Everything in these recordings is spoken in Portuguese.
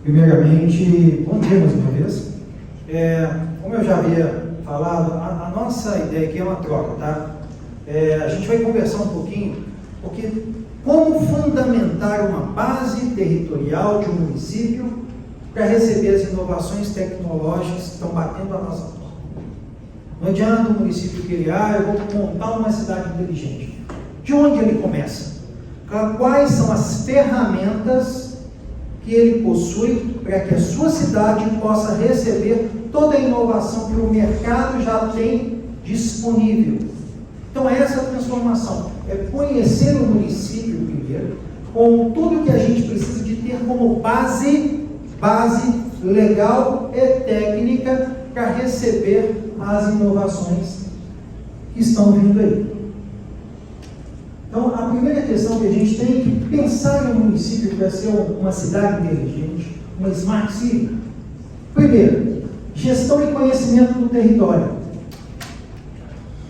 Primeiramente, bom dia mais uma vez. Como eu já havia falado, a nossa ideia aqui é uma troca, tá? A gente vai conversar um pouquinho, porque como fundamentar uma base territorial de um município para receber as inovações tecnológicas que estão batendo a nossa porta. Não adianta o município criar, eu vou montar uma cidade inteligente. De onde ele começa? Quais são as ferramentas que ele possui para que a sua cidade possa receber toda a inovação que o mercado já tem disponível? Então essa transformação é conhecer o município primeiro, com tudo que a gente precisa de ter como base legal e técnica para receber as inovações que estão vindo aí. Então, a primeira questão que a gente tem é que pensar em um município para ser uma cidade inteligente, uma smart city. Primeiro, gestão e conhecimento do território.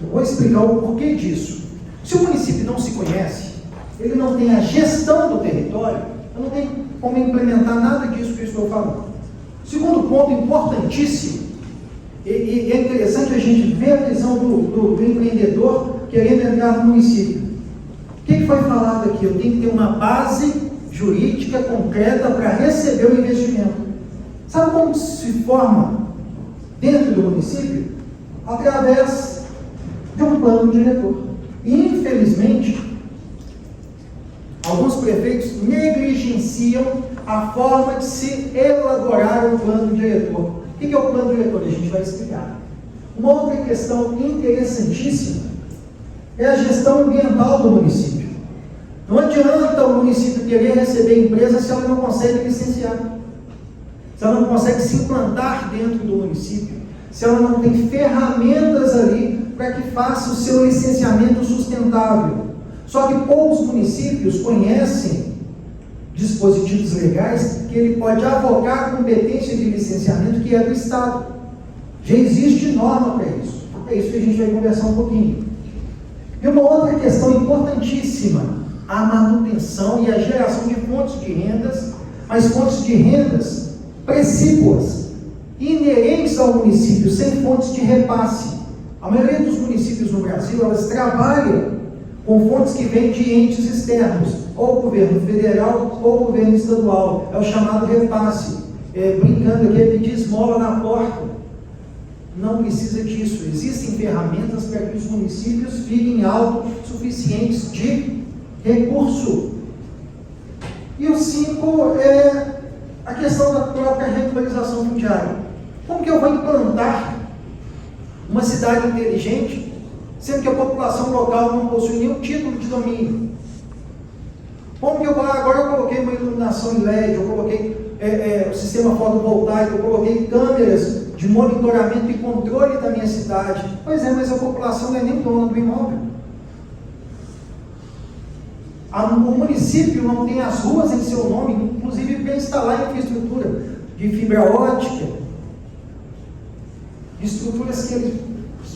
Eu vou explicar o porquê disso. Se o município não se conhece, ele não tem a gestão do território, eu não tenho como implementar nada disso que eu estou falando. Segundo ponto importantíssimo, e é interessante a gente ver a visão do empreendedor querendo entrar no município. O que foi falado aqui? Eu tenho que ter uma base jurídica concreta para receber o investimento. Sabe como se forma dentro do município? Através de um plano diretor. E, infelizmente, alguns prefeitos negligenciam a forma de se elaborar o plano diretor. O que é o plano diretor? A gente vai explicar. Uma outra questão interessantíssima é a gestão ambiental do município. Não adianta o município querer receber empresa se ela não consegue licenciar, se ela não consegue se implantar dentro do município, se ela não tem ferramentas ali para que faça o seu licenciamento sustentável. Só que poucos municípios conhecem dispositivos legais que ele pode avocar a competência de licenciamento que é do Estado. Já existe norma para isso. É isso que a gente vai conversar um pouquinho. E uma outra questão importantíssima, a manutenção e a geração de fontes de rendas, mas fontes de rendas precípuas, inerentes ao município, sem fontes de repasse. A maioria dos municípios no Brasil, elas trabalham com fontes que vêm de entes externos, ou governo federal ou governo estadual. É o chamado repasse. Brincando aqui, é pedir esmola na porta. Não precisa disso. Existem ferramentas para que os municípios fiquem autossuficientes de recurso. E o 5 é a questão da própria regularização fundiária. Como que eu vou implantar uma cidade inteligente, sendo que a população local não possui nenhum título de domínio? Como que eu vou? Agora eu coloquei uma iluminação em LED, eu coloquei o sistema fotovoltaico, eu coloquei câmeras de monitoramento e controle da minha cidade. Pois é, mas a população não é nem dona do imóvel. O município não tem as ruas em seu nome, inclusive para instalar infraestrutura de fibra ótica, de estruturas que eles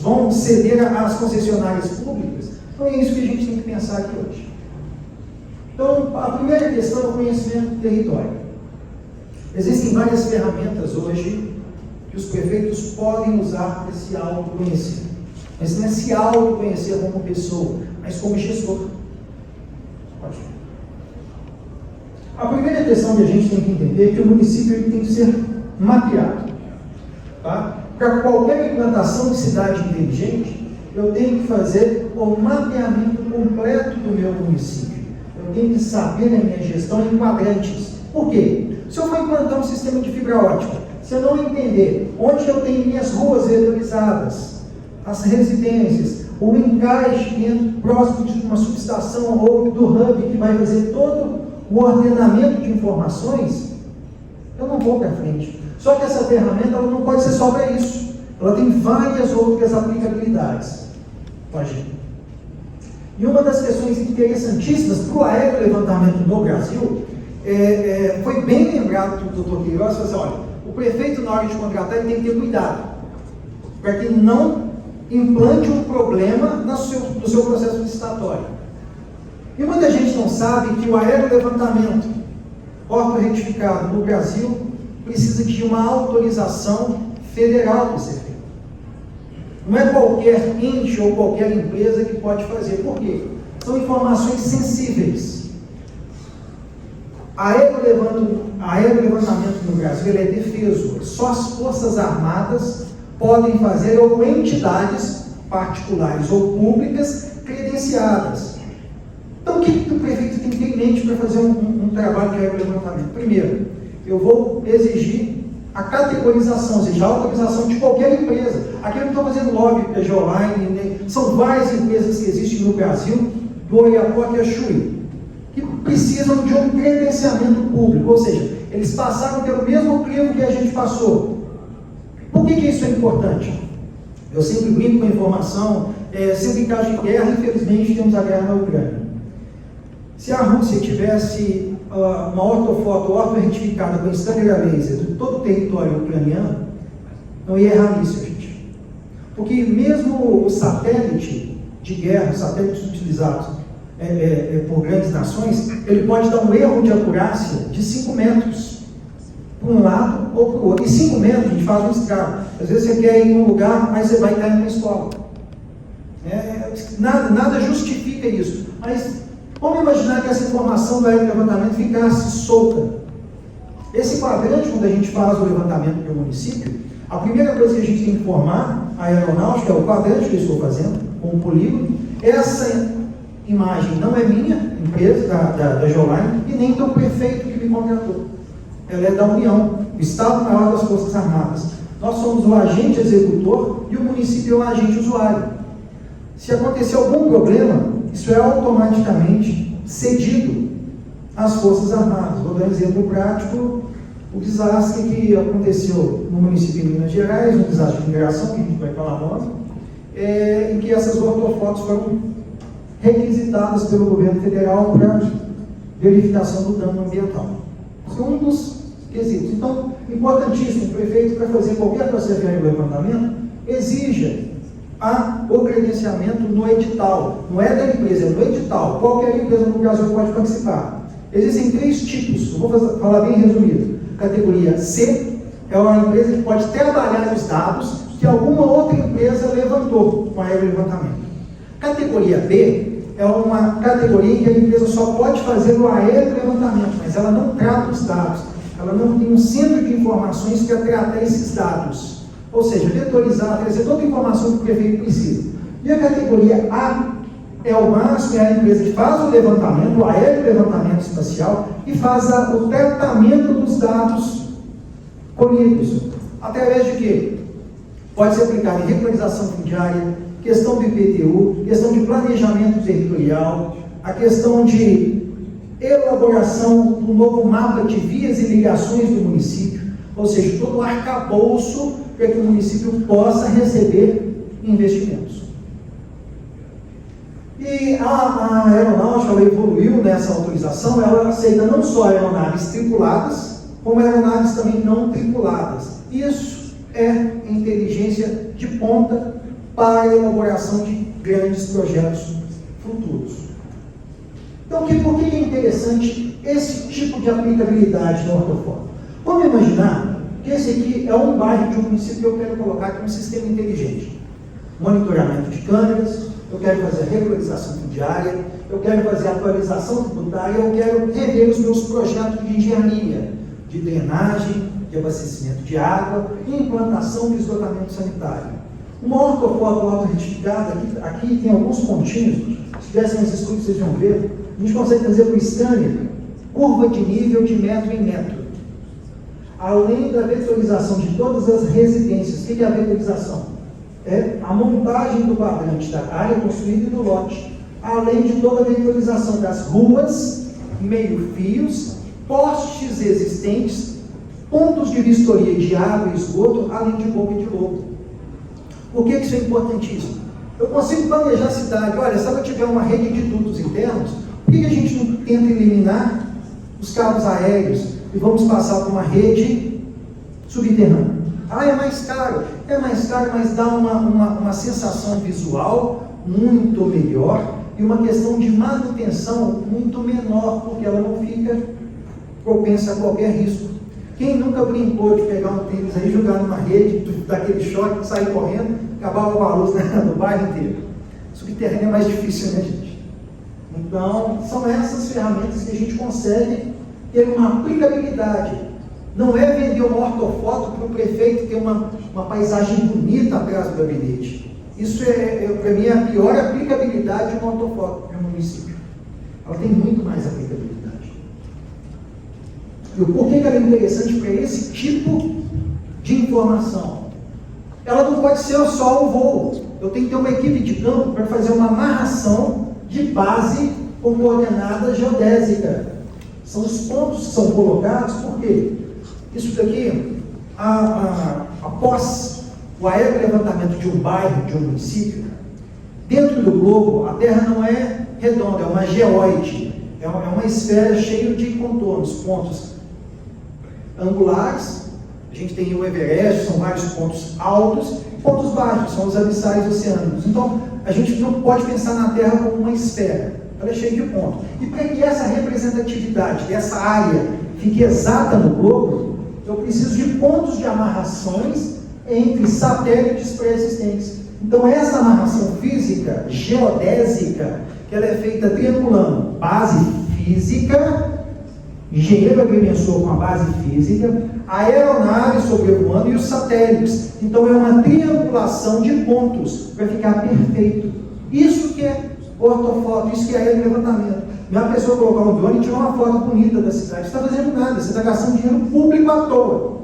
vão ceder às concessionárias públicas. Então é isso que a gente tem que pensar aqui hoje. Então, a primeira questão é o conhecimento do território. Existem várias ferramentas hoje que os prefeitos podem usar para se autoconhecer. Mas não é se autoconhecer como pessoa, mas como gestor. A primeira questão que a gente tem que entender é que o município ele tem que ser mapeado. Tá? Para qualquer implantação de cidade inteligente, eu tenho que fazer o mapeamento completo do meu município. Eu tenho que saber a minha gestão em quadrantes. Por quê? Se eu for implantar um sistema de fibra ótica, se eu não entender onde eu tenho minhas ruas vetorizadas, as residências, o encaixe dentro, próximo de uma subestação ou do hub que vai fazer todo o ordenamento de informações, eu não vou para frente. Só que essa ferramenta ela não pode ser só para isso. Ela tem várias outras aplicabilidades. Pode. E uma das questões interessantíssimas para o aerolevantamento no Brasil, foi bem lembrado do Dr. Queiroz, falou assim, olha, o prefeito na hora de contratar ele tem que ter cuidado, para que não implante um problema no seu processo licitatório. E muita gente não sabe que o aerolevantamento ortorretificado no Brasil precisa de uma autorização federal para ser feito. Não é qualquer ente ou qualquer empresa que pode fazer. Por quê? São informações sensíveis. Aerolevantamento no Brasil ele é defeso. Só as Forças Armadas podem fazer, ou entidades particulares ou públicas credenciadas. Então, o que o prefeito tem que ter em mente para fazer um trabalho de aerolevantamento? Primeiro, eu vou exigir a categorização, ou seja, a autorização de qualquer empresa. Aqui eu não estou fazendo lobby para a Geoline, né? São várias empresas que existem no Brasil, do Oiapoque a Chuí, que precisam de um credenciamento público, ou seja, eles passaram pelo mesmo crivo que a gente passou. Por que isso é importante? Eu sempre brinco com a informação, sempre em caso de guerra, infelizmente temos a guerra na Ucrânia. Se a Rússia tivesse uma ortofoto ortorretificada com scanner a laser de todo o território ucraniano, não ia errar nisso, gente. Porque mesmo o satélite de guerra, os satélites utilizados por grandes nações, ele pode dar um erro de acurácia de 5 metros para um lado ou para o outro. E 5 metros a gente faz um estrago. Às vezes você quer ir em um lugar, mas você vai cair numa escola. Nada justifica isso. Mas vamos imaginar que essa informação do aerolevantamento ficasse solta. Esse quadrante, quando a gente faz o levantamento do município, a primeira coisa que a gente tem que informar a aeronáutica é o quadrante que eu estou fazendo, com o polígono. Essa imagem não é minha, empresa, da Geoline, e nem do prefeito que me contratou. Ela é da União, o Estado Maior das Forças Armadas. Nós somos o agente executor e o município é o agente usuário. Se acontecer algum problema, isso é automaticamente cedido às Forças Armadas. Vou dar um exemplo prático, o desastre que aconteceu no município de Minas Gerais, um desastre de migração, que a gente vai falar nome, em que essas ortofotos foram requisitadas pelo governo federal para verificação do dano ambiental. Isso é um dos quesitos. Então, importantíssimo, o prefeito, para fazer qualquer processo de levantamento, exija o credenciamento no edital. Não é da empresa, é no edital. Qualquer empresa no Brasil pode participar. Existem 3 tipos, eu vou falar bem resumido. Categoria C é uma empresa que pode trabalhar os dados que alguma outra empresa levantou com aerolevantamento. Categoria B é uma categoria em que a empresa só pode fazer o aerolevantamento, mas ela não trata os dados. Ela não tem um centro de informações para tratar esses dados. Ou seja, vetorizar, trazer toda a informação que o prefeito precisa. E a categoria A é o máximo, é a empresa que faz o levantamento, o aerolevantamento espacial, e faz o tratamento dos dados colhidos. Através de quê? Pode ser aplicado em regularização fundiária, questão do IPTU, questão de planejamento territorial, a questão de elaboração do novo mapa de vias e ligações do município, ou seja, todo o arcabouço para que o município possa receber investimentos. E a aeronáutica ela evoluiu nessa autorização, ela aceita não só aeronaves tripuladas, como aeronaves também não tripuladas. Isso é inteligência de ponta para a elaboração de grandes projetos futuros. Então, por que é interessante esse tipo de aplicabilidade no ortofoto? Vamos imaginar que esse aqui é um bairro de um município que eu quero colocar aqui um sistema inteligente. Monitoramento de câmeras, eu quero fazer regularização fundiária, eu quero fazer atualização tributária, eu quero rever os meus projetos de engenharia, de drenagem, de abastecimento de água e implantação de esgotamento sanitário. Uma ortofoto auto-retificada, aqui tem alguns pontinhos, se tivessem esses estudos vocês vão ver, a gente consegue fazer com o scanner curva de nível de metro em metro. Além da vetorização de todas as residências. O que é a vetorização? É a montagem do quadrante da área construída e do lote, além de toda a vetorização das ruas, meio-fios, postes existentes, pontos de vistoria de água e esgoto, além de boca de lobo. Por que isso é importantíssimo? Eu consigo planejar a cidade. Olha, se ela tiver uma rede de dutos internos, por que a gente não tenta eliminar os cabos aéreos e vamos passar por uma rede subterrânea? É mais caro. É mais caro, mas dá uma sensação visual muito melhor e uma questão de manutenção muito menor, porque ela não fica propensa a qualquer risco. Quem nunca brincou de pegar um tênis aí, jogar numa rede, daquele choque, sair correndo, acabava com a luz, né, no bairro inteiro? Subterrâneo é mais difícil, né, gente? Então, são essas ferramentas que a gente consegue ter uma aplicabilidade. Não é vender uma ortofoto para o prefeito ter uma paisagem bonita atrás do gabinete. Isso para mim, é a pior aplicabilidade de uma ortofoto para o município. Ela tem muito mais aplicabilidade. E por que ela é interessante para esse tipo de informação? Ela não pode ser só o voo. Eu tenho que ter uma equipe de campo para fazer uma amarração de base com coordenada geodésica. São os pontos que são colocados, porque isso daqui, após o aerolevantamento de um bairro, de um município, dentro do globo, a Terra não é redonda, é uma geóide, é uma esfera cheia de contornos, pontos angulares. A gente tem o Everest, são vários pontos altos, pontos baixos, são os abissais oceânicos. Então, a gente não pode pensar na Terra como uma esfera, ela é cheia de pontos. E para que essa representatividade dessa área fique exata no globo, eu preciso de pontos de amarrações entre satélites pré-existentes. Então, essa amarração física, geodésica, que ela é feita triangulando base física, engenheiro agrimensor com a base física, a aeronave sobrevoando e os satélites. Então, é uma triangulação de pontos para ficar perfeito. Isso que é ortofoto, isso que é aerolevantamento. Não é a pessoa colocar um drone e tirar uma foto bonita da cidade. Você está fazendo nada, você está gastando dinheiro público à toa.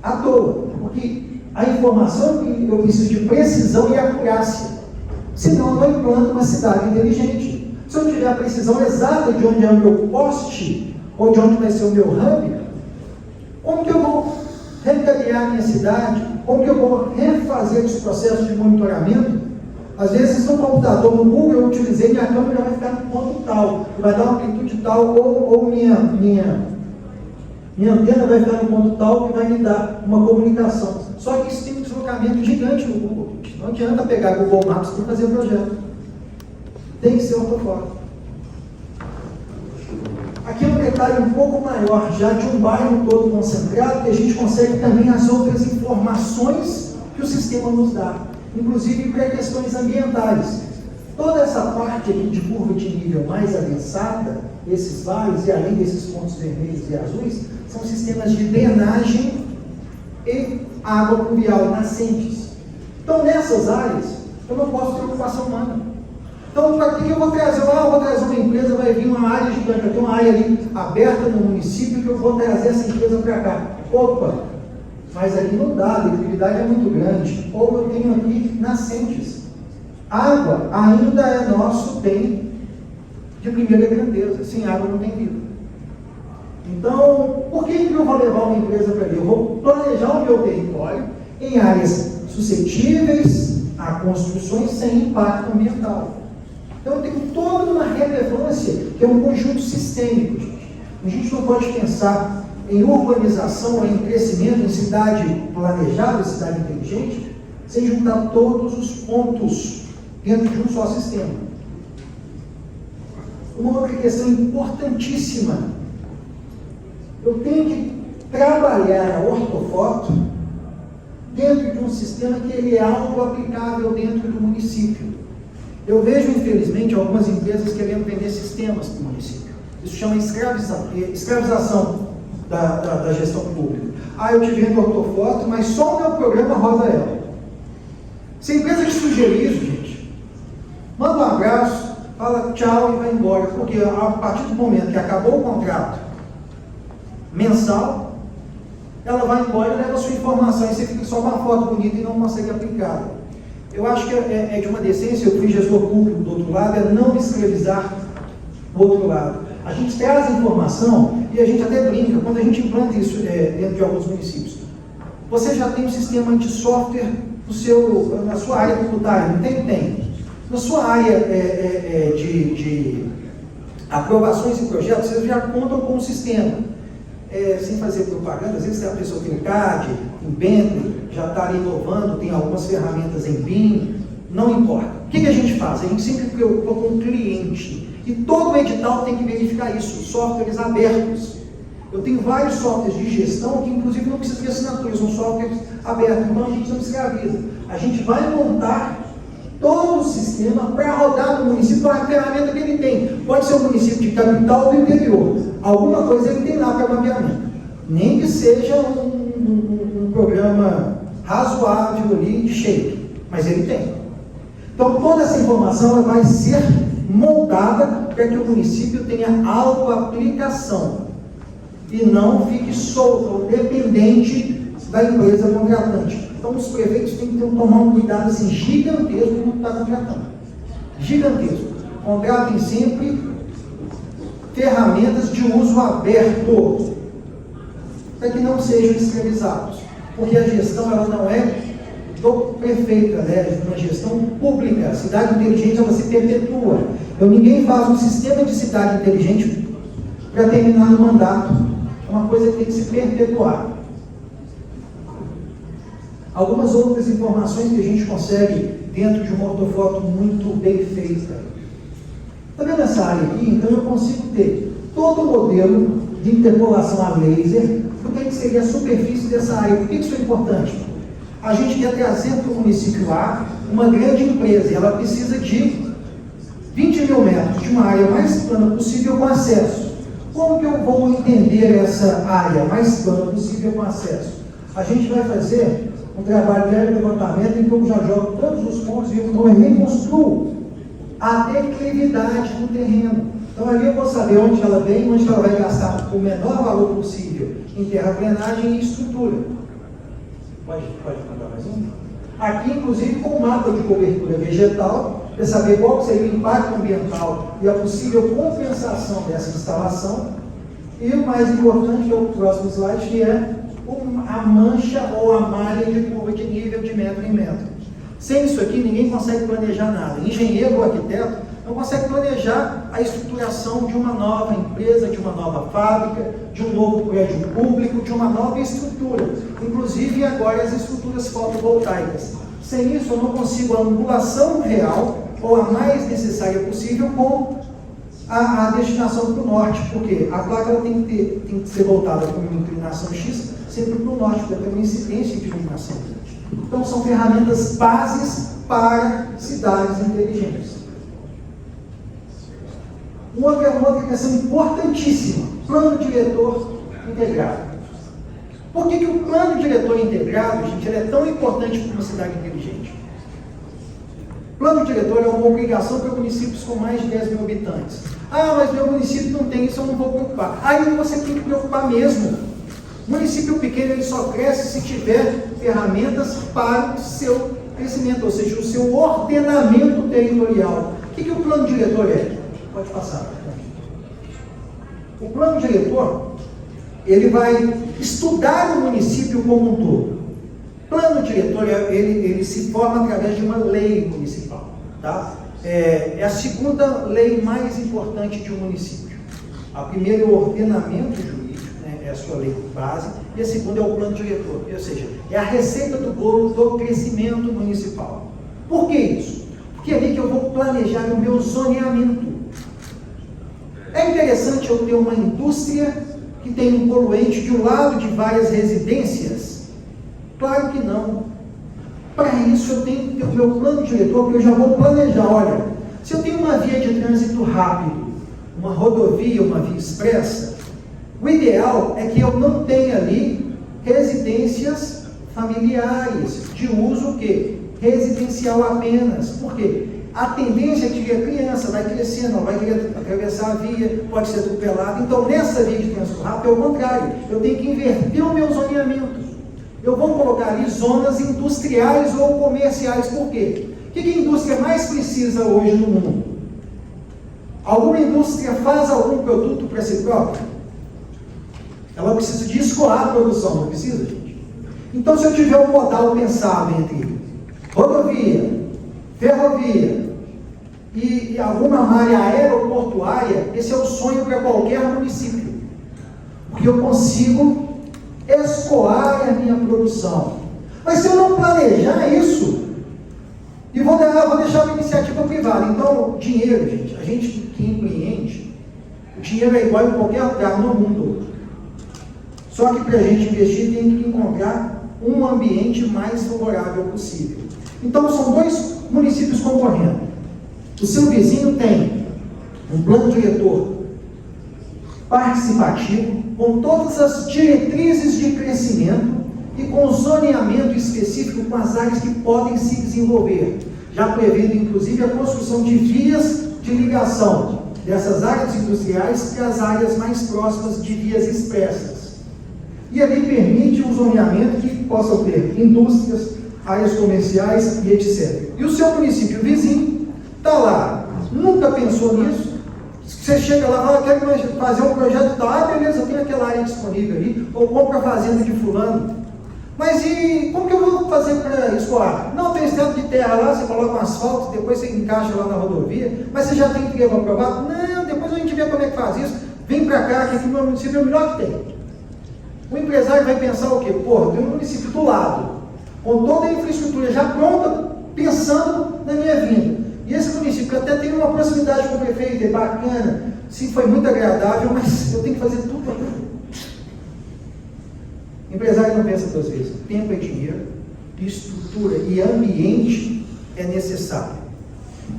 À toa. Porque a informação que eu preciso de precisão e acurácia. Senão, eu não implanto uma cidade inteligente. Se eu tiver a precisão exata de onde é o meu poste, ou de onde vai ser o meu hub, como que eu vou recadear a minha cidade? Como que eu vou refazer os processos de monitoramento? Às vezes, no computador, no Google, eu utilizei, minha câmera vai ficar no ponto tal, vai dar uma amplitude tal, ou minha antena vai ficar no ponto tal, que vai me dar uma comunicação. Só que isso tem um deslocamento gigante no Google. Não adianta pegar o Google Maps para fazer o projeto. Tem que ser ortofoto. Aqui é um detalhe um pouco maior, já de um bairro todo concentrado, que a gente consegue também as outras informações que o sistema nos dá, inclusive para questões ambientais. Toda essa parte aqui de curva de nível mais avançada, esses vales e além desses pontos vermelhos e azuis, são sistemas de drenagem e água pluvial, nascentes. Então, nessas áreas, eu não posso ter ocupação humana. Então, para que eu vou trazer? Eu vou trazer uma empresa, vai vir uma área gigante, vai ter uma área ali aberta no município que eu vou trazer essa empresa para cá. Opa, mas aqui não dá, a liquidez é muito grande. Ou eu tenho aqui nascentes. Água ainda é nosso bem de primeira grandeza. Sem água não tem vida. Então, por que eu vou levar uma empresa para ali? Eu vou planejar o meu território em áreas suscetíveis a construções sem impacto ambiental. Então, eu tenho toda uma relevância que é um conjunto sistêmico, gente. A gente não pode pensar em urbanização, em crescimento, em cidade planejada, cidade inteligente, sem juntar todos os pontos dentro de um só sistema. Uma outra questão importantíssima, eu tenho que trabalhar a ortofoto dentro de um sistema que ele é auto-aplicável dentro do município. Eu vejo, infelizmente, algumas empresas querendo vender sistemas para o município. Isso chama escravização da gestão pública. Eu te vendo ortofoto, mas só o meu programa roda ela. Se a empresa te sugerir isso, gente, manda um abraço, fala tchau e vai embora. Porque a partir do momento que acabou o contrato mensal, ela vai embora e leva a sua informação, e você fica só com uma foto bonita e não consegue aplicá-la. Eu acho que é de uma decência, eu fui gestor público do outro lado, é não escravizar o outro lado. A gente traz a informação e a gente até brinca, quando a gente implanta isso dentro de alguns municípios. Você já tem um sistema de software na sua área tributária, não tem? Tem. Na sua área de aprovações e projetos, vocês já contam com um sistema. Sem fazer propaganda, às vezes a pessoa tem o CAD, em Bentley, já está inovando, tem algumas ferramentas em BIM, não importa. O que a gente faz? A gente sempre preocupa com o cliente. E todo edital tem que verificar isso, softwares abertos. Eu tenho vários softwares de gestão que, inclusive, não precisam de assinatura, são softwares abertos, então a gente não escraviza. A gente vai montar todo o sistema para rodar no município com a ferramenta que ele tem. Pode ser um município de capital ou do interior. Alguma coisa ele tem lá para mapeamento. Nem que seja um programa razoável ali de shape, mas ele tem. Então toda essa informação ela vai ser montada para que o município tenha autoaplicação e não fique solto ou dependente da empresa contratante. Então os prefeitos têm que tomar um cuidado assim, gigantesco com o que está contratando. Gigantesco. Contratem sempre ferramentas de uso aberto, para que não sejam escravizados. Porque a gestão ela não é do prefeito, é uma gestão pública. A cidade inteligente ela se perpetua. Então ninguém faz um sistema de cidade inteligente para terminar o mandato. É uma coisa que tem que se perpetuar. Algumas outras informações que a gente consegue dentro de uma ortofoto muito bem feita. Está vendo essa área aqui? Então eu consigo ter todo o modelo de interpolação a laser do que seria a superfície dessa área. Por que isso é importante? A gente quer trazer para o município A uma grande empresa, e ela precisa de 20 mil metros de uma área mais plana possível com acesso. Como que eu vou entender essa área mais plana possível com acesso? A gente vai fazer um trabalho de levantamento em que eu já jogo todos os pontos e eu reconstruo a declividade do terreno. Então ali eu vou saber onde ela vem, onde ela vai gastar o menor valor possível em terraplenagem e estrutura. Pode contar mais um? Aqui, inclusive, com o mapa de cobertura vegetal, para saber qual seria o impacto ambiental e a possível compensação dessa instalação. E o mais importante, que é o próximo slide, que é a mancha ou a malha de curva de nível de metro em metro. Sem isso aqui, ninguém consegue planejar nada. Engenheiro ou arquiteto não consegue planejar a estruturação de uma nova empresa, de uma nova fábrica, de um novo prédio público, de uma nova estrutura. Inclusive, agora, as estruturas fotovoltaicas. Sem isso, eu não consigo a angulação real, ou a mais necessária possível, com a destinação para o norte, porque a placa ela tem que ser voltada com uma inclinação X, sempre para o norte, para ter uma incidência de iluminação. Então, são ferramentas bases para cidades inteligentes. Uma outra questão importantíssima, plano diretor integrado. Por que o plano diretor integrado, gente, ele é tão importante para uma cidade inteligente? Plano diretor é uma obrigação para municípios com mais de 10 mil habitantes. Ah, mas meu município não tem isso, eu não vou preocupar. Aí você tem que preocupar mesmo. Município pequeno ele só cresce se tiver ferramentas para o seu crescimento, ou seja, o seu ordenamento territorial. O que o plano diretor é? Pode passar. O plano diretor, ele vai estudar o município como um todo. Plano diretor, ele se forma através de uma lei municipal. Tá? É a segunda lei mais importante de um município. A primeira é o ordenamento jurídico, né? É a sua lei base, e a segunda é o plano diretor, ou seja, é a receita do bolo do crescimento municipal. Por que isso? Porque é ali que eu vou planejar o meu zoneamento. É interessante eu ter uma indústria que tem um poluente de um lado de várias residências? Claro que não. Para isso eu tenho que ter o meu plano diretor, porque eu já vou planejar. Olha, se eu tenho uma via de trânsito rápido, uma rodovia, uma via expressa, o ideal é que eu não tenha ali residências familiares, de uso o quê? Residencial apenas. Por quê? A tendência é que a criança vai crescendo, vai querer atravessar a via, pode ser atropelada. Então, nessa via de trânsito rápido, é o contrário. Eu tenho que inverter o meu zoneamento. Eu vou colocar ali zonas industriais ou comerciais. Por quê? O que a indústria mais precisa hoje no mundo? Alguma indústria faz algum produto para si própria? Ela precisa de escoar a produção, não precisa, gente? Então, se eu tiver um modal pensável entre rodovia, ferrovia e alguma malha aeroportuária, esse é o sonho para qualquer município. Porque eu consigo escoar a minha produção. Mas se eu não planejar isso, e vou deixar uma iniciativa privada. Então, dinheiro, gente, que empreende, o dinheiro é igual em qualquer lugar no mundo. Só que para a gente investir tem que encontrar um ambiente mais favorável possível. Então são dois municípios concorrendo. O seu vizinho tem um plano diretor participativo, com todas as diretrizes de crescimento e com zoneamento específico com as áreas que podem se desenvolver, já prevendo inclusive a construção de vias de ligação dessas áreas industriais para as áreas mais próximas de vias expressas. E ali permite um zoneamento que possa ter indústrias, áreas comerciais e etc. E o seu município vizinho está lá, nunca pensou nisso. Você chega lá e fala, quero fazer um projeto tal, beleza, eu tenho aquela área disponível ali, ou compra a fazenda de fulano. Mas e como que eu vou fazer para escoar? Não, tem estrada de terra lá, você coloca um asfalto, depois você encaixa lá na rodovia, mas você já tem trevo aprovado? Não, depois a gente vê como é que faz isso, vem para cá, que aqui no meu município é o melhor que tem. O empresário vai pensar o quê? Pô, tem um município do lado, com toda a infraestrutura já pronta, pensando na minha vinda. E esse município até tem uma proximidade com o prefeito, é bacana, sim, foi muito agradável, mas eu tenho que fazer tudo ainda. O empresário não pensa duas vezes. Tempo é dinheiro, estrutura e ambiente é necessário.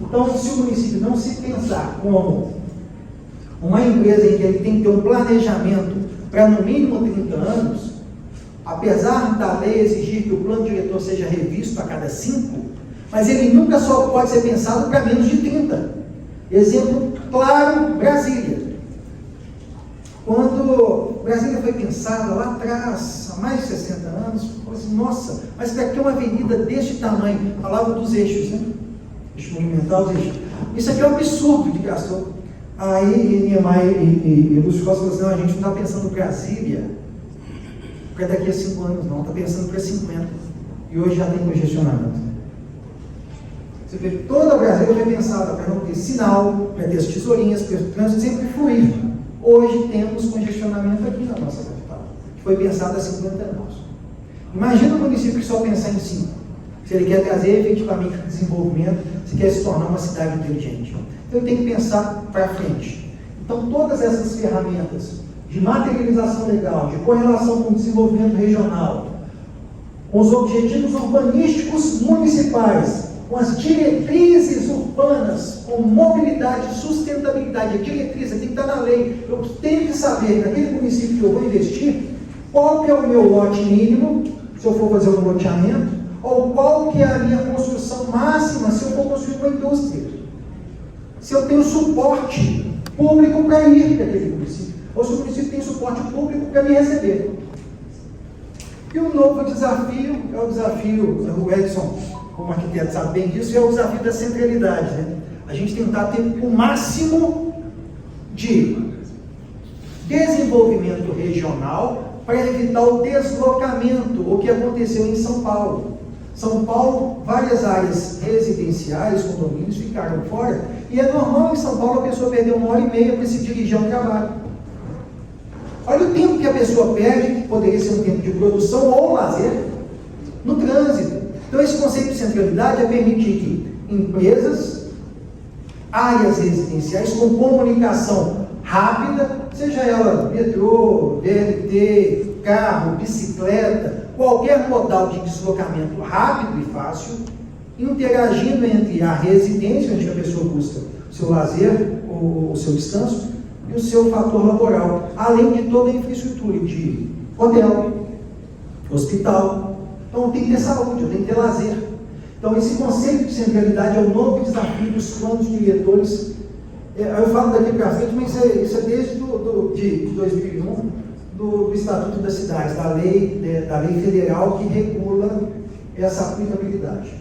Então, se o município não se pensar como uma empresa em que ele tem que ter um planejamento para no mínimo 30 anos, apesar da lei exigir que o plano diretor seja revisto a cada 5, mas ele nunca só pode ser pensado para menos de 30. Exemplo claro, Brasília. Quando Brasília foi pensada lá atrás, há mais de 60 anos, falou assim, nossa, mas para que uma avenida deste tamanho? Falava dos eixos, né? Eixo monumental, os eixos. Isso aqui é um absurdo de gastou. Aí Niemeyer e Lúcio Costa falaram assim, não, a gente não está pensando Brasília para daqui a 5 anos, não, está pensando para 50. E hoje já tem congestionamento. Você vê, toda a Brasília foi pensada para não ter sinal, para ter as tesourinhas, para o trânsito sempre fluir. Hoje temos congestionamento aqui na nossa capital, que foi pensado há 50 anos. Imagina um município que só pensar em 5. Se ele quer trazer efetivamente o desenvolvimento, se quer se tornar uma cidade inteligente. Então ele tem que pensar para frente. Então todas essas ferramentas de materialização legal, de correlação com o desenvolvimento regional, com os objetivos urbanísticos municipais, com as diretrizes urbanas, com mobilidade, sustentabilidade. A diretriz tem que estar na lei. Eu tenho que saber, naquele município que eu vou investir, qual que é o meu lote mínimo, se eu for fazer um loteamento, ou qual que é a minha construção máxima, se eu for construir uma indústria. Se eu tenho suporte público para ir para aquele município, ou se o município tem suporte público para me receber. E o novo desafio é o desafio, o Edson, como arquiteto sabe bem disso, é o desafio da centralidade, né? A gente tentar ter o máximo de desenvolvimento regional para evitar o deslocamento, o que aconteceu em São Paulo. São Paulo, várias áreas residenciais, condomínios ficaram fora, e é normal em São Paulo a pessoa perder 1h30 para se dirigir ao trabalho. Olha o tempo que a pessoa perde, que poderia ser um tempo de produção ou lazer, no trânsito. Então, esse conceito de centralidade é permitir que empresas, áreas residenciais com comunicação rápida, seja ela metrô, VLT, carro, bicicleta, qualquer modal de deslocamento rápido e fácil, interagindo entre a residência, onde a pessoa busca o seu lazer, o seu descanso, e o seu fator laboral, além de toda a infraestrutura de hotel, hospital. Então tem que ter saúde, eu tenho que ter lazer. Então esse conceito de centralidade é o novo desafio dos planos diretores. Eu falo daqui para frente, mas isso é desde de 2001, do Estatuto das Cidades, da lei federal que regula essa aplicabilidade.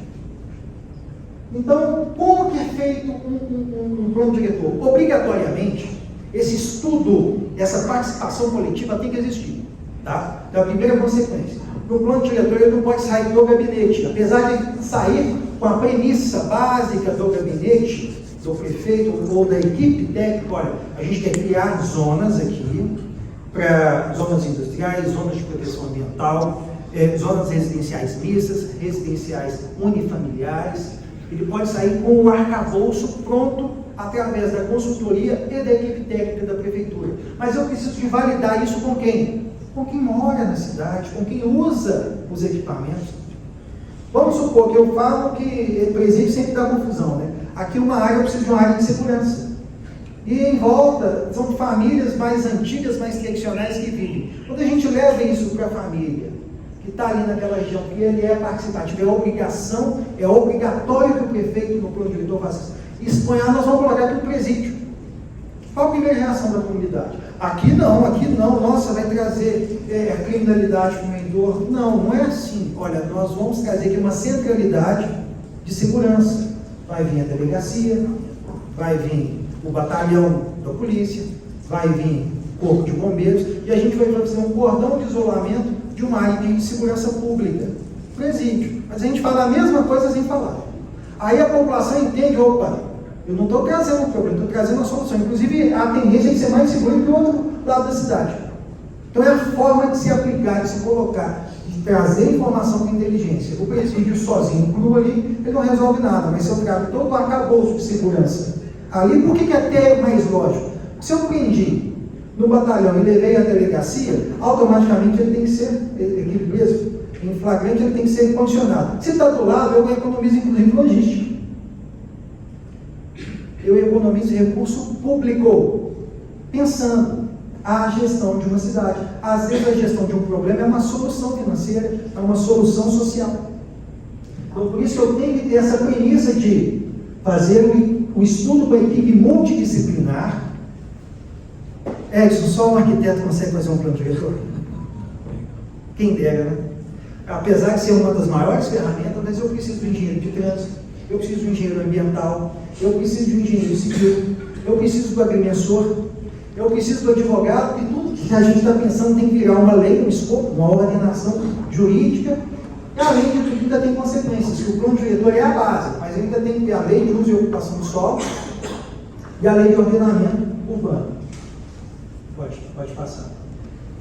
Então, como que é feito um plano diretor? Obrigatoriamente, esse estudo, essa participação coletiva tem que existir. Tá? Então, a primeira consequência. No plano diretor, ele não pode sair do gabinete. Apesar de sair com a premissa básica do gabinete, do prefeito ou da equipe técnica, olha, a gente quer criar zonas aqui, para zonas industriais, zonas de proteção ambiental, zonas residenciais mistas, residenciais unifamiliares, Ele pode sair com o arcabouço pronto através da consultoria e da equipe técnica da prefeitura. Mas eu preciso de validar isso com quem? Com quem mora na cidade, com quem usa os equipamentos. Vamos supor que eu falo que presídio sempre dá confusão, né? Aqui uma área, eu preciso de uma área de segurança. E em volta, são famílias mais antigas, mais tradicionais que vivem. Quando a gente leva isso para a família, que está ali naquela região, que ele é participativo, é obrigação, é obrigatório que o prefeito, no plano diretor, faça isso. Exponhar, nós vamos colocar tudo presídio. Qual a primeira reação da comunidade? Aqui não, nossa, vai trazer criminalidade para o meio entorno. Não é assim. Olha, nós vamos trazer aqui uma centralidade de segurança. Vai vir a delegacia, vai vir o batalhão da polícia, vai vir o corpo de bombeiros, e a gente vai fazer um cordão de isolamento de uma área de segurança pública, presídio. Mas a gente fala a mesma coisa sem falar. Aí a população entende, opa, eu não estou trazendo um problema, estou trazendo uma solução. Inclusive, a tendência é de ser mais seguro que o outro lado da cidade. Então é a forma de se aplicar, de se colocar, de trazer informação com inteligência. O presídio sozinho, cru ali, ele não resolve nada, mas se eu trago todo o arcabouço de segurança ali, por que é até mais lógico? Se eu prendi no batalhão e levei à delegacia, automaticamente ele tem que ser, aquele preso, em flagrante, ele tem que ser condicionado. Se está do lado, eu economizo inclusive logística. Eu economizo recurso público, pensando a gestão de uma cidade. Às vezes a gestão de um problema é uma solução financeira, é uma solução social. Então, por isso eu tenho que ter essa premissa de fazer o estudo com a equipe multidisciplinar. Edson, só um arquiteto consegue fazer um plano diretor? Quem dera, né? Apesar de ser uma das maiores ferramentas, mas eu preciso do engenheiro de trânsito, eu preciso do engenheiro ambiental, eu preciso do engenheiro civil, eu preciso do agrimensor, eu preciso do advogado, e tudo que a gente está pensando tem que virar uma lei, um escopo, uma ordenação jurídica, e além de tudo ainda tem consequências, que o plano diretor é a base, mas ainda tem que ter a lei de uso e ocupação do solo e a lei de ordenamento urbano. Pode passar.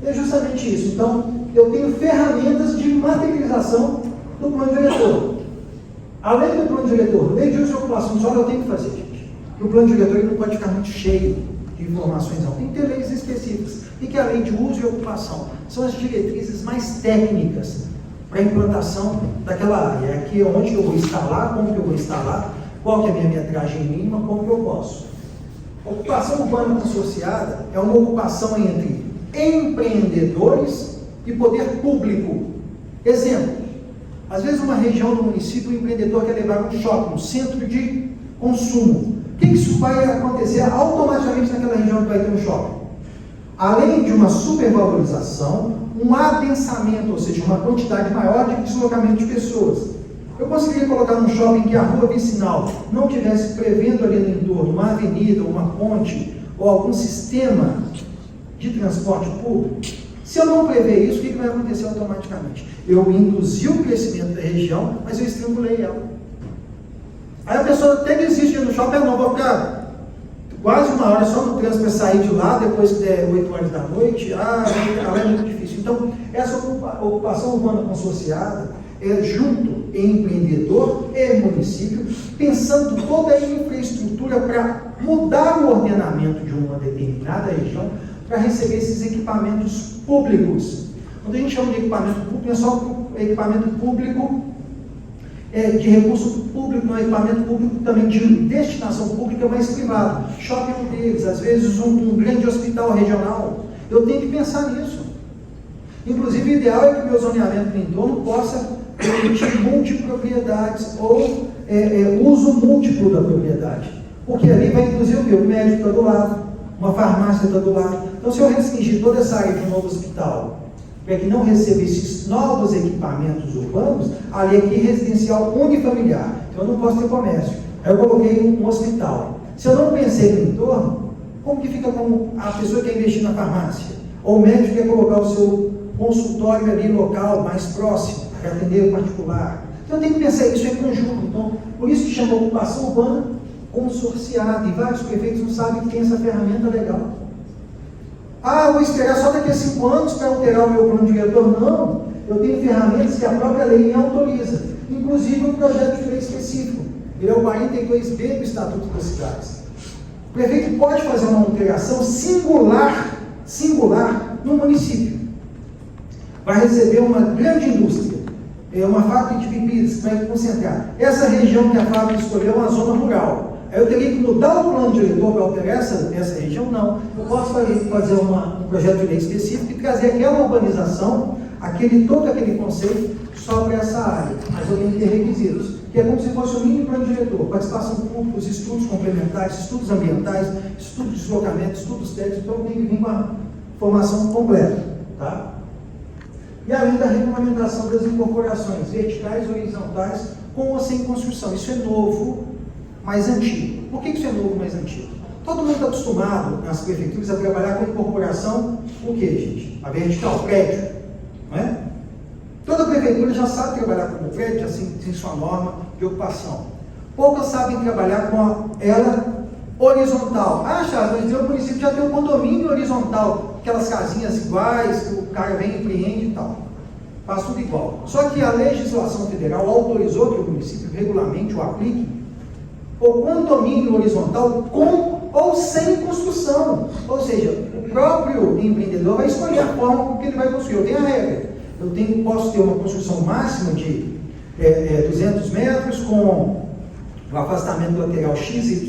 É justamente isso. Então, eu tenho ferramentas de materialização do plano diretor. Além do plano diretor, lei de uso e ocupação do solo, eu tenho que fazer, gente. O plano diretor ele não pode ficar muito cheio de informações, não. Tem que ter leis específicas. E que a lei de uso e ocupação são as diretrizes mais técnicas para a implantação daquela área. Aqui é onde eu vou instalar, como que eu vou instalar, qual que é a minha metragem mínima, como que eu posso. Ocupação urbana consorciada é uma ocupação entre empreendedores e poder público. Exemplo, às vezes uma região do município, o empreendedor quer levar um shopping, um centro de consumo. O que isso vai acontecer automaticamente naquela região que vai ter um shopping? Além de uma supervalorização, um adensamento, ou seja, uma quantidade maior de deslocamento de pessoas. Eu conseguiria colocar num shopping que a rua vicinal não tivesse prevendo ali no entorno uma avenida, uma ponte ou algum sistema de transporte público. Se eu não prever isso, o que vai acontecer automaticamente? Eu induzi o crescimento da região, mas eu estrangulei ela. Aí a pessoa até desiste no shopping, não vou ficar quase uma hora só no trânsito para sair de lá, depois que der 8 horas da noite, ela é muito difícil. Então, essa ocupação urbana consorciada é junto empreendedor e município, pensando toda a infraestrutura para mudar o ordenamento de uma determinada região, para receber esses equipamentos públicos. Quando a gente chama de equipamento público, não é só equipamento público de recurso público, não é equipamento público também de destinação pública, mas privado. Shopping é um deles, às vezes um grande hospital regional. Eu tenho que pensar nisso. Inclusive, o ideal é que o meu zoneamento no entorno possa permitir multipropriedades ou uso múltiplo da propriedade. Porque ali vai inclusive o quê? O médico está do lado, uma farmácia está do lado. Então, se eu restringir toda essa área de um novo hospital, para que não receba esses novos equipamentos urbanos, ali aqui é residencial unifamiliar. Então, eu não posso ter comércio. Aí eu coloquei um hospital. Se eu não pensei no entorno, como que fica com a pessoa que quer investir na farmácia? Ou o médico quer colocar o seu consultório ali local, mais próximo, para atender o particular. Então, eu tenho que pensar, isso é conjunto. Então, por isso que chama ocupação urbana consorciada. E vários prefeitos não sabem que tem essa ferramenta legal. Ah, eu vou esperar só daqui a 5 anos para alterar o meu plano diretor. Não, eu tenho ferramentas que a própria lei me autoriza. Inclusive um projeto de lei específico. Ele é o 42B do Estatuto das Cidades. O prefeito pode fazer uma alteração singular no município. Vai receber uma grande indústria, uma fábrica de bebidas que vai concentrar. Essa região que a fábrica escolheu é uma zona rural. Aí eu teria que mudar o plano diretor para alterar essa região? Não. Eu posso fazer um projeto de lei específico e trazer aquela urbanização, todo aquele conceito, só para essa área. Mas eu tenho que ter requisitos, que é como se fosse um mini plano diretor, participação pública, os estudos complementares, estudos ambientais, estudos de deslocamento, estudos técnicos, então eu tenho que vir com a formação completa. Tá? E além da regulamentação das incorporações verticais ou horizontais, com ou sem construção. Isso é novo, mas antigo. Por que isso é novo, mas antigo? Todo mundo está acostumado, nas prefeituras, a trabalhar com incorporação, o que, gente? A vertical, prédio. Não é? Toda prefeitura já sabe trabalhar com o prédio, já tem sua norma de ocupação. Poucas sabem trabalhar com ela horizontal. Ah, Charles, mas o município já tem um condomínio horizontal, aquelas casinhas iguais, que o cara vem e empreende e tal. Faz tudo igual. Só que a legislação federal autorizou que o município regulamente o aplique o condomínio horizontal com ou sem construção. Ou seja, o próprio empreendedor vai escolher a forma com que ele vai construir. Eu tenho a regra. Posso ter uma construção máxima de 200 metros com um afastamento lateral XYZ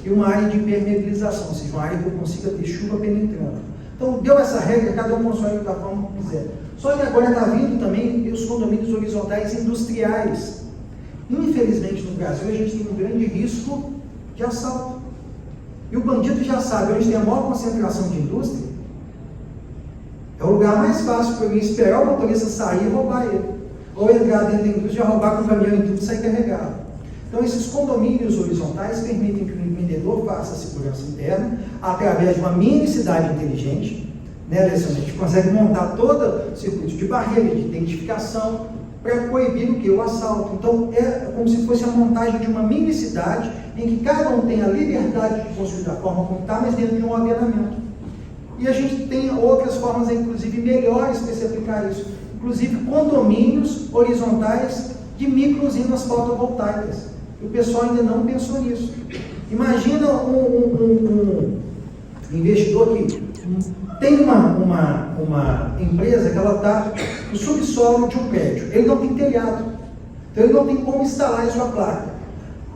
e uma área de impermeabilização, ou seja, uma área que eu consiga ter chuva penetrando. Então, deu essa regra, cada um constrói da forma que quiser. Só que agora está vindo também os condomínios horizontais industriais. Infelizmente, no Brasil, a gente tem um grande risco de assalto. E o bandido já sabe, onde tem a maior concentração de indústria, é o lugar mais fácil para ele esperar o motorista sair e roubar ele. Ou entrar dentro da indústria, roubar com o caminhão e tudo e sair carregado. Então, esses condomínios horizontais permitem que o empreendedor faça a segurança interna através de uma mini cidade inteligente, né, Alessandra? A gente consegue montar todo o circuito de barreira, de identificação, para coibir o que? O assalto. Então, é como se fosse a montagem de uma mini cidade em que cada um tem a liberdade de construir da forma como está, mas dentro de um ordenamento. E a gente tem outras formas, inclusive, melhores para se aplicar isso. Inclusive, condomínios horizontais de micro-usinas fotovoltaicas. O pessoal ainda não pensou nisso. Imagina um investidor que tem uma empresa que ela está no subsolo de um prédio. Ele não tem telhado. Então, ele não tem como instalar a sua placa.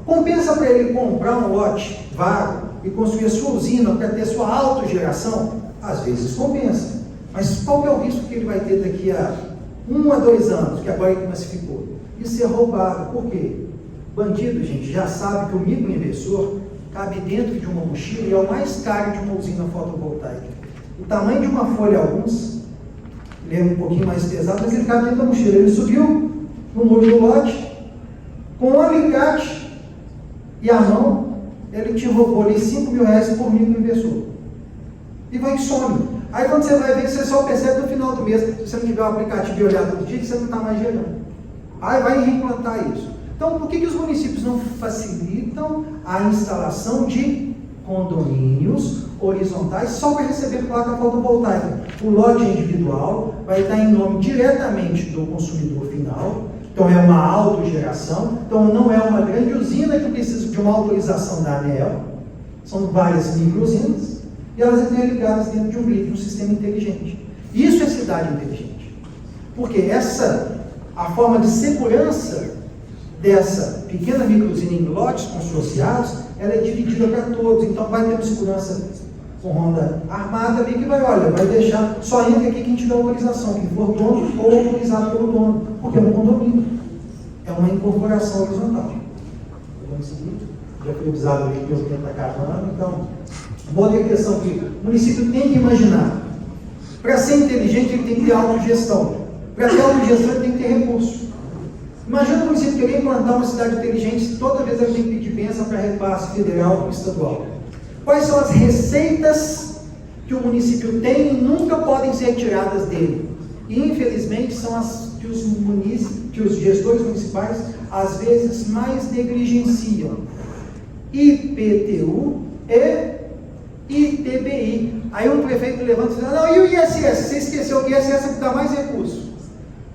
Compensa para ele comprar um lote vago e construir a sua usina para ter sua autogeração? Às vezes compensa. Mas qual que é o risco que ele vai ter daqui a 1 a 2 anos, que agora ele massificou? De ser roubado. Por quê? Bandido, gente, já sabe que o microinversor cabe dentro de uma mochila e é o mais caro de uma usina fotovoltaica. O tamanho de uma folha, alguns, ele é um pouquinho mais pesado, mas ele cabe dentro da mochila. Ele subiu no muro do lote, com um alicate e a mão, ele te roubou ali R$5.000 por microinversor. E vai e some. Aí quando você vai ver, você só percebe no final do mês, se você não tiver o aplicativo e olhar todo dia, que você não está mais gerando. Aí vai reimplantar isso. Então, por que os municípios não facilitam a instalação de condomínios horizontais só para receber placa fotovoltaica? O lote individual vai estar em nome diretamente do consumidor final, então é uma autogeração, então não é uma grande usina que precisa de uma autorização da ANEEL, são várias micro-usinas, e elas estão ligadas dentro de um grid, um sistema inteligente. Isso é cidade inteligente. Porque a forma de segurança dessa pequena micro-usina em lotes consorciados, ela é dividida para todos. Então vai ter uma segurança com ronda armada ali que vai deixar, só entra aqui quem tiver autorização, quem for dono ou autorizado pelo dono, porque é um condomínio. É uma incorporação horizontal. Já foi avisado ali que o tempo está acabando, então, uma outra questão que o município tem que imaginar. Para ser inteligente, ele tem que ter autogestão. Para ter autogestão, ele tem que ter recurso. Imagina o município querer implantar uma cidade inteligente, toda vez ele tem que pedir bênção para repasse federal ou estadual. Quais são as receitas que o município tem e nunca podem ser tiradas dele? E, infelizmente, são as que os gestores municipais, às vezes, mais negligenciam. IPTU e ITBI. Aí um prefeito levanta e diz, não, e o ISS? Você esqueceu que o ISS é o que dá mais recurso.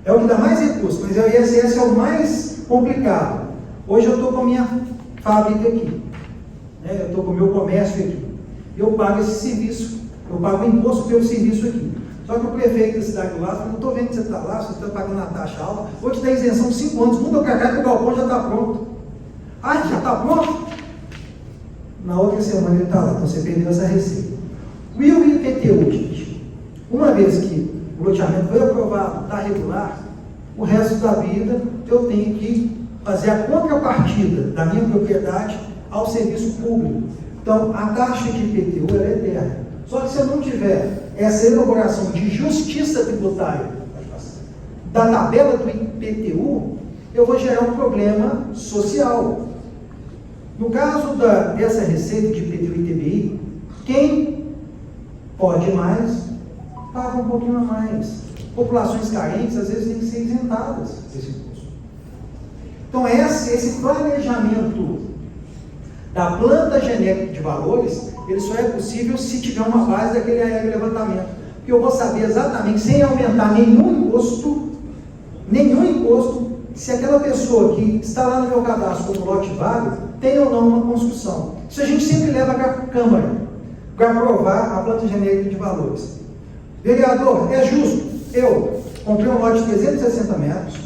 É o que dá mais recurso, mas o ISS é o mais complicado. Hoje eu estou com a minha fábrica aqui, né? Eu estou com o meu comércio aqui. Eu pago esse serviço, eu pago imposto pelo serviço aqui. Só que o prefeito da cidade do lado fala, não estou vendo que você está lá, você está pagando a taxa alta, vou te dar isenção de 5 anos, muda para cá que o galpão já está pronto. Ah, já está pronto? Na outra semana ele está lá, então você perdeu essa receita. E o IPTU, gente? Uma vez que o loteamento foi aprovado, está regular, o resto da vida eu tenho que fazer a contrapartida da minha propriedade ao serviço público. Então, a taxa de IPTU é eterna. Só que se eu não tiver essa elaboração de justiça tributária da tabela do IPTU, eu vou gerar um problema social. No caso dessa receita de IPTU e ITBI, quem pode mais, paga um pouquinho a mais. Populações carentes, às vezes, têm que ser isentadas desse imposto. Então, esse planejamento da planta genérica de valores, ele só é possível se tiver uma base daquele levantamento. Porque eu vou saber exatamente, sem aumentar nenhum imposto, se aquela pessoa que está lá no meu cadastro como lote vago, tem ou não uma construção. Isso a gente sempre leva para a Câmara, para aprovar a planta genérica de valores. Vereador, é justo? Eu comprei um lote de 360 metros,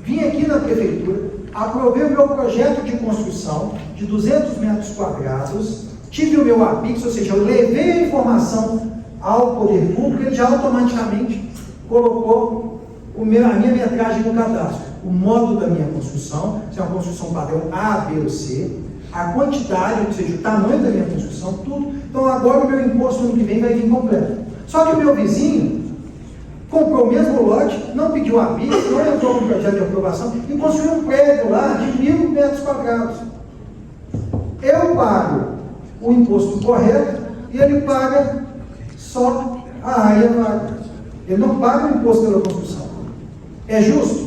vim aqui na prefeitura, aprovei o meu projeto de construção de 200 metros quadrados, tive o meu APIX, ou seja, eu levei a informação ao poder público, ele já automaticamente colocou a minha metragem no cadastro, o modo da minha construção, se é uma construção padrão A, B ou C, a quantidade, ou seja, o tamanho da minha construção, tudo. Então agora o meu imposto no ano que vem vai vir completo. Só que o meu vizinho comprou o mesmo lote, não pediu APIX, não entrou no projeto de aprovação e construiu um prédio lá de 1.000 metros quadrados. Eu pago o imposto correto e ele paga só a área vaga. Ele não paga o imposto pela construção. É justo?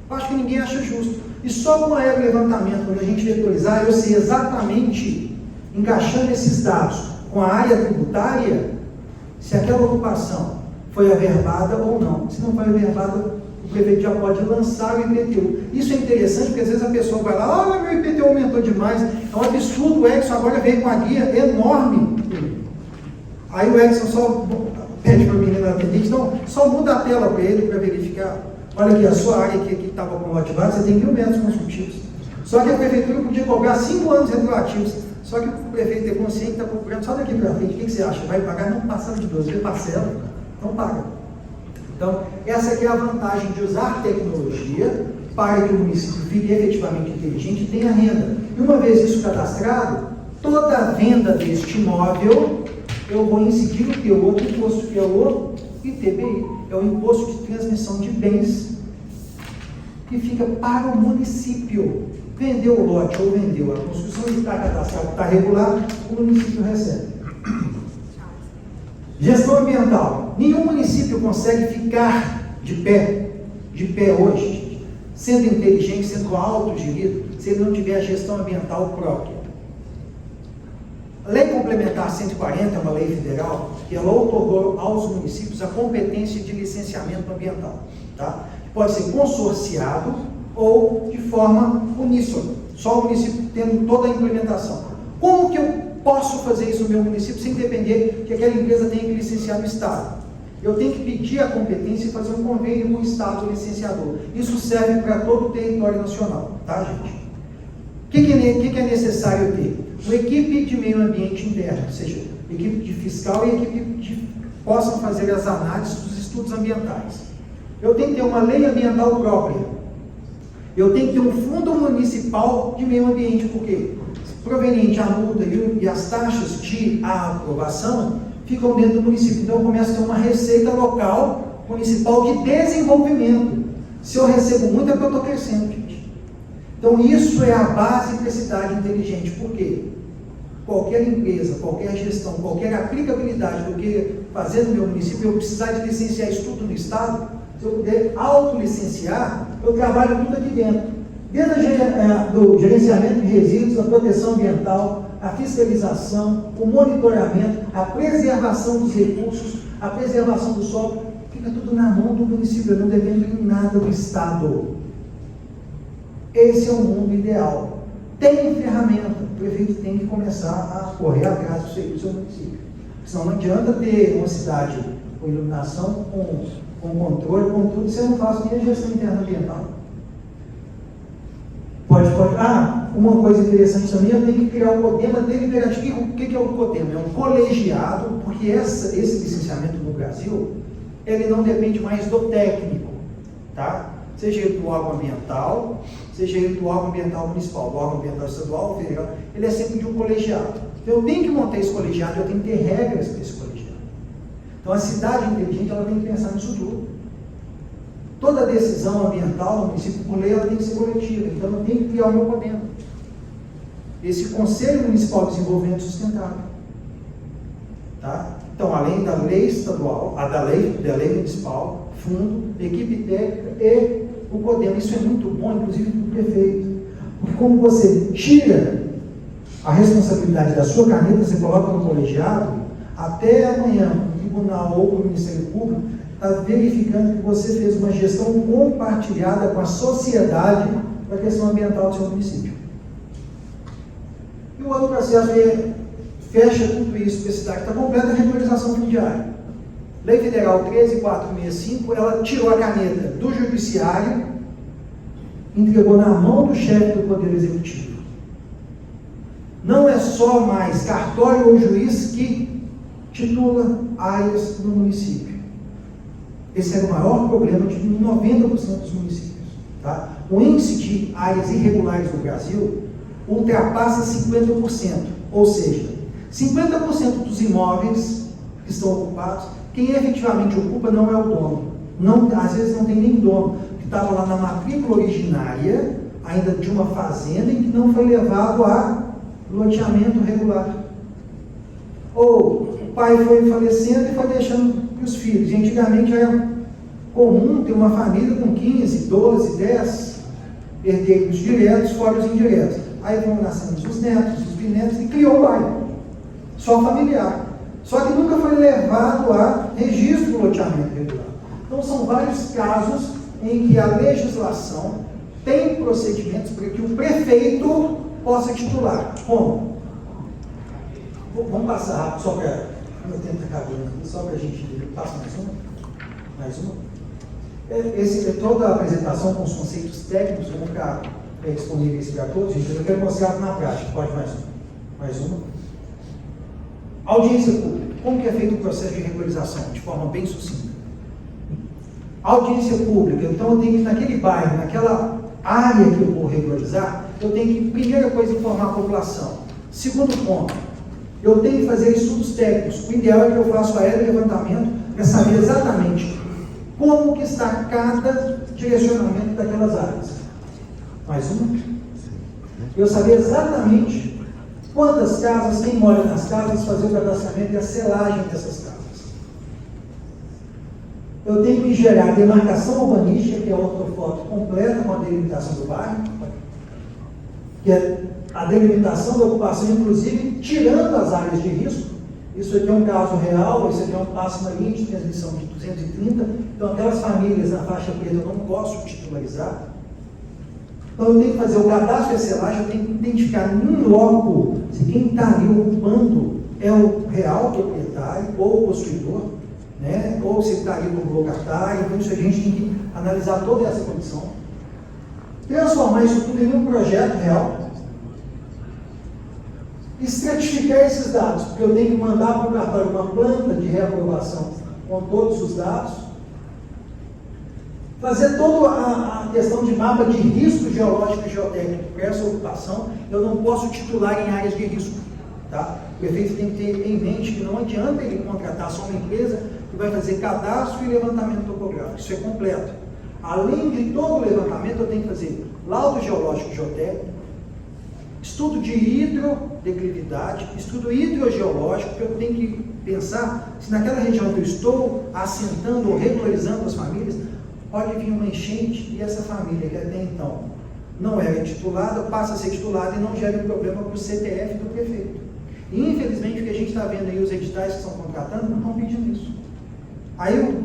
Acho que ninguém acha justo. E só com a regra de levantamento, quando a gente vetorizar, eu sei exatamente, encaixando esses dados com a área tributária, se aquela ocupação foi averbada ou não. Se não foi averbada, o prefeito já pode lançar o IPTU. Isso é interessante, porque às vezes a pessoa vai lá, olha, meu IPTU aumentou demais. É um absurdo, o Edson agora veio com a guia enorme. Aí o Edson só pede para o menino atendente, então só muda a tela para ele para verificar. Olha aqui, a sua área que estava com lote vago, você tem 1.000 metros construtivos. Só que a prefeitura podia cobrar 5 anos retroativos. Só que o prefeito é consciente, está cobrando só daqui para frente. O que você acha? Vai pagar? Não passando de 12, ele parcela, não paga. Então, essa aqui é a vantagem de usar tecnologia para que o município fique efetivamente inteligente e tenha renda. E uma vez isso cadastrado, toda a venda deste imóvel, eu vou incidir o que? O outro imposto, que é o ITBI, é o imposto de transmissão de bens, que fica para o município. Vendeu o lote ou vendeu a construção, está cadastrado, está regular, o município recebe. Gestão ambiental. Nenhum município consegue ficar de pé hoje, sendo inteligente, sendo autogerido, se ele não tiver a gestão ambiental própria. A Lei Complementar 140 é uma lei federal que ela outorgou aos municípios a competência de licenciamento ambiental, tá? Pode ser consorciado ou de forma uníssona, só o município tendo toda a implementação. Como que eu posso fazer isso no meu município sem depender que aquela empresa tenha que licenciar no Estado? Eu tenho que pedir a competência e fazer um convênio com o Estado licenciador. Isso serve para todo o território nacional, tá, gente? O que é necessário ter? Uma equipe de meio ambiente interno, ou seja, equipe de fiscal e equipe que possam fazer as análises dos estudos ambientais. Eu tenho que ter uma lei ambiental própria. Eu tenho que ter um fundo municipal de meio ambiente, porque proveniente a multa e as taxas de aprovação ficam dentro do município. Então eu começo a ter uma receita local, municipal de desenvolvimento. Se eu recebo muito é porque eu estou crescendo, gente. Então isso é a base para a cidade inteligente. Por quê? Qualquer empresa, qualquer gestão, qualquer aplicabilidade que eu queira fazer no meu município, eu precisar de licenciar isso tudo no Estado, se eu puder autolicenciar, eu trabalho tudo aqui dentro. Desde do gerenciamento de resíduos, a proteção ambiental, a fiscalização, o monitoramento, a preservação dos recursos, a preservação do solo, fica tudo na mão do município, eu não dependo em nada do Estado. Esse é o mundo ideal. Tem ferramenta, o prefeito tem que começar a correr atrás disso aí do seu município. Senão não adianta ter uma cidade com iluminação, com controle, com tudo, você não faz nem a gestão interna ambiental. Pode. Uma coisa interessante também, eu tenho que criar um CODEMA deliberativo. O que é o CODEMA? É um colegiado, porque esse licenciamento no Brasil, ele não depende mais do técnico, tá? Seja ele do órgão ambiental, seja ele do órgão ambiental municipal, do órgão ambiental estadual, federal, ele é sempre de um colegiado. Então, eu tenho que montar esse colegiado, eu tenho que ter regras para esse colegiado. Então, a cidade inteligente, ela tem que pensar nisso tudo. Toda decisão ambiental no município, por lei, ela tem que ser coletiva. Então, eu tenho que criar o meu CODEMA. Esse Conselho Municipal de Desenvolvimento Sustentável. Tá? Então, além da lei estadual, da lei municipal, fundo, equipe técnica e o CODEMA. Isso é muito bom, inclusive, para o prefeito. Porque como você tira a responsabilidade da sua caneta, você coloca no colegiado, até amanhã, no tribunal ou no Ministério Público, está verificando que você fez uma gestão compartilhada com a sociedade da questão ambiental do seu município. E o outro processo fecha tudo isso para a cidade, está completa a regularização fundiária. Lei Federal 13.465, ela tirou a caneta do judiciário, entregou na mão do chefe do Poder Executivo. Não é só mais cartório ou juiz que titula áreas no município. Esse era o maior problema de 90% dos municípios. Tá? O índice de áreas irregulares no Brasil ultrapassa 50%. Ou seja, 50% dos imóveis que estão ocupados, quem efetivamente ocupa não é o dono. Às vezes não tem nem dono, que estava lá na matrícula originária, ainda de uma fazenda, em que não foi levado a loteamento regular. Ou o pai foi falecendo e foi deixando para os filhos. E antigamente era comum ter uma família com 15, 12, 10 herdeiros diretos, fora os indiretos. Aí vão nascendo os netos, os bisnetos, e criou o bairro. Só familiar. Só que nunca foi levado a registro do loteamento regular. Então são vários casos em que a legislação tem procedimentos para que o prefeito possa titular. Como? Vamos passar rápido, só para... Meu tempo está acabando aqui, só para a gente... Passa mais uma? Mais uma? Toda a apresentação com os conceitos técnicos, vão ficar disponíveis para todos, gente. Eu quero mostrar na prática. Pode mais uma? Mais uma? Audiência pública. Como que é feito o processo de regularização? De forma bem sucinta. Audiência pública. Então, eu tenho que, naquele bairro, naquela área que eu vou regularizar, eu tenho que, primeira coisa, informar a população. Segundo ponto, eu tenho que fazer estudos técnicos. O ideal é que eu faça o levantamento para saber exatamente como que está cada direcionamento daquelas áreas. Mais uma? Eu saber exatamente quantas casas, quem mora nas casas, fazer o cadastramento e a selagem dessas casas. Eu tenho que gerar a demarcação urbanística, que é outra foto completa com a delimitação do bairro, que é a delimitação da ocupação, inclusive, tirando as áreas de risco. Isso aqui é um caso real, isso aqui é um passo na linha de transmissão de 230, então aquelas famílias na faixa preta eu não posso titularizar. Então eu tenho que fazer o cadastro e a selagem, eu tenho que identificar num logo se quem está ali ocupando é o real proprietário ou o possuidor, né? Ou se está ali como locatário. Então isso a gente tem que analisar toda essa condição. Transformar isso tudo em um projeto real. Estratificar esses dados, porque eu tenho que mandar para o cartório uma planta de reaprovação com todos os dados. Fazer toda a questão de mapa de risco geológico e geotécnico para essa ocupação. Eu não posso titular em áreas de risco. Tá? O prefeito tem que ter em mente que não adianta ele contratar só uma empresa que vai fazer cadastro e levantamento topográfico. Isso é completo. Além de todo o levantamento, eu tenho que fazer laudo geológico e geotécnico, estudo de hidrodeclividade, estudo hidrogeológico, porque eu tenho que pensar se naquela região que eu estou assentando ou regularizando as famílias, pode vir uma enchente e essa família que até então não era titulada, passa a ser titulada e não gera um problema para o CPF do prefeito. E infelizmente o que a gente está vendo aí, os editais que estão contratando não estão pedindo isso. Aí o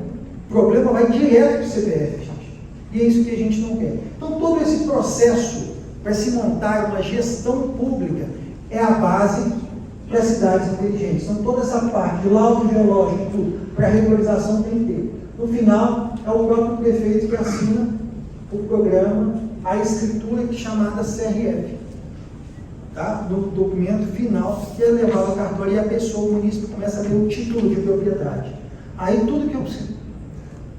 problema vai direto para o CPF, gente. E é isso que a gente não quer. Então, todo esse processo para se montar uma gestão pública é a base para as cidades inteligentes. Então, toda essa parte de laudo geológico, tudo, para a regularização tem que ter. No final, é o próprio prefeito que assina o programa, a escritura chamada CRF. Tá? No documento final, que é levado ao cartório e a pessoa, o município, começa a ter o título de propriedade. Aí tudo que eu preciso.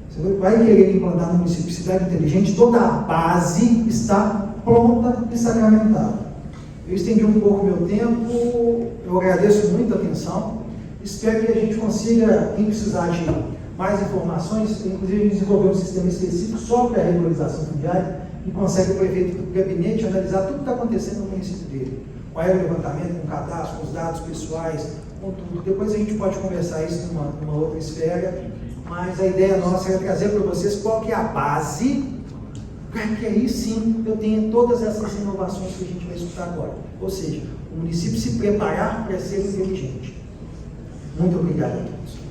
Você vai querer implantar no município cidade inteligente, toda a base está pronta e sacramentada. Eu estendi um pouco meu tempo, eu agradeço muito a atenção, espero que a gente consiga, quem precisar de mais informações, inclusive a gente desenvolveu um sistema específico só para a regularização fundiária, e consegue o prefeito do gabinete analisar tudo que está acontecendo no município dele. Qual é o levantamento, com o cadastro, com os dados pessoais, com tudo. Depois a gente pode conversar isso numa outra esfera, mas a ideia nossa é trazer para vocês qual que é a base, para que aí sim eu tenha todas essas inovações que a gente vai escutar agora. Ou seja, o município se preparar para ser inteligente. Muito obrigado a todos.